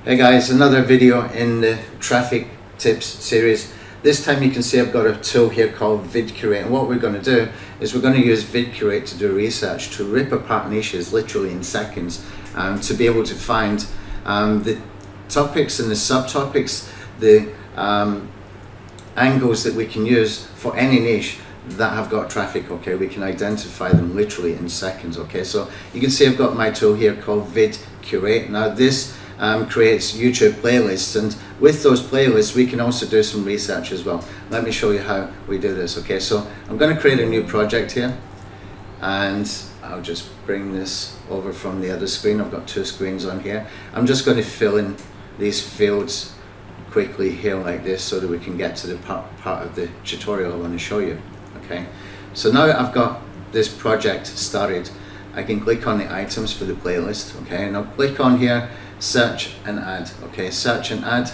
Hey guys, another video in the traffic tips series. This time you can see I've got a tool here called Vidcurate, and what we're going to do is we're going to use Vidcurate to do research, to rip apart niches literally in seconds, to be able to find the topics and the subtopics, the angles that we can use for any niche that have got traffic. Okay, we can identify them literally in seconds. Okay, so you can see I've got my tool here called Vidcurate. Now this creates YouTube playlists, and with those playlists we can also do some research as well. Let me show you how we do this. Okay, so I'm going to create a new project here, and I'll just bring this over from the other screen. I've got two screens on here. I'm just going to fill in these fields quickly here like this so that we can get to the part of the tutorial I want to show you. Okay, so now I've got this project started, I can click on the items for the playlist. Okay, and I'll click on here search and add. Okay, search and add,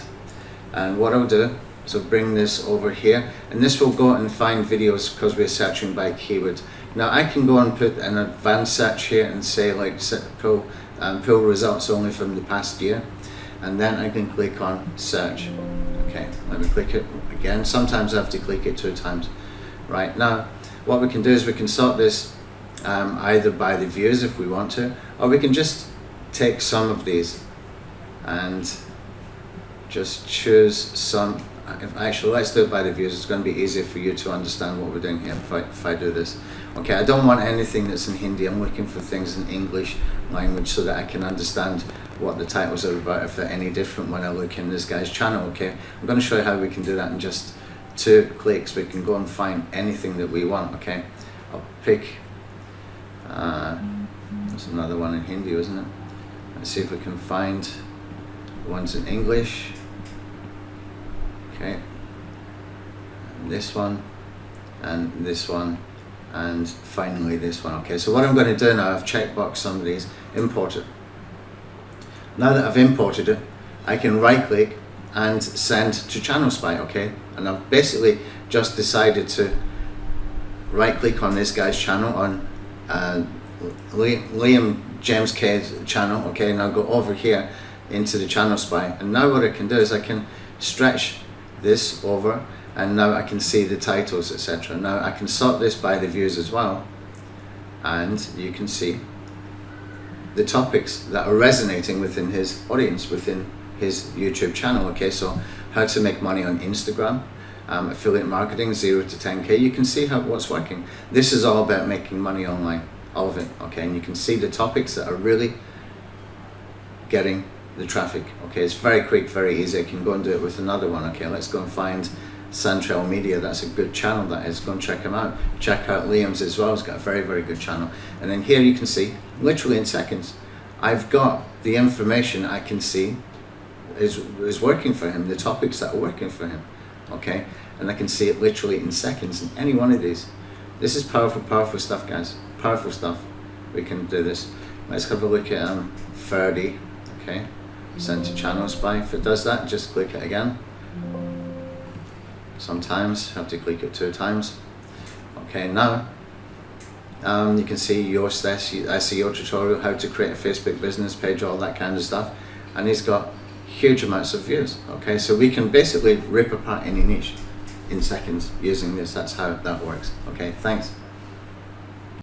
and what I'll do is I'll bring this over here, and this will go and find videos because we're searching by keyword. Now I can go and put an advanced search here and say like pull results only from the past year, and then I can click on search. Okay, let me click it again. Sometimes I have to click it 2 times. Right, now what we can do is we can sort this either by the views if we want to, or we can just take some of these and just choose some. Actually, let's do it by the views. It's going to be easier for you to understand what we're doing here if I do this. Okay, I don't want anything that's in Hindi. I'm looking for things in English language so that I can understand what the titles are about, if they're any different when I look in this guy's channel. Okay, I'm going to show you how we can do that in just 2 clicks. We can go and find anything that we want. Okay, I'll pick there's another one in Hindi, isn't it? Let's see if we can find ones in English. Okay, and this one, and this one, and finally this one. Okay, so what I'm going to do now, I've checkboxed some of these, import it. Now that I've imported it, I can right click and send to Channel Spy. Okay, and I've basically just decided to right click on this guy's channel, on Liam James K's channel. Okay, and I'll go over here into the Channel Spy, and now what I can do is I can stretch this over, and now I can see the titles, etc. Now I can sort this by the views as well, and you can see the topics that are resonating within his audience, within his YouTube channel. Okay, so how to make money on Instagram, affiliate marketing, 0 to 10k. You can see what's working. This is all about making money online, all of it. Okay, and you can see the topics that are really getting the traffic. Okay, it's very quick, very easy. I can go and do it with another one. Okay, let's go and find Santrail Media. That's a good channel, that is. Go and check him out. Check out Liam's as well. He's got a very, very good channel. And then here you can see, literally in seconds, I've got the information I can see is working for him, the topics that are working for him. Okay, and I can see it literally in seconds in any one of these. This is powerful, powerful stuff, guys. Powerful stuff. We can do this. Let's have a look at Ferdy. Okay, send to Channel Spy. If it does that, just click it again. Sometimes you have to click it 2 times. Okay, now you can see your SEO tutorial, how to create a Facebook business page, all that kind of stuff, and he's got huge amounts of views. Okay, so we can basically rip apart any niche in seconds using this. That's how that works. Okay, thanks.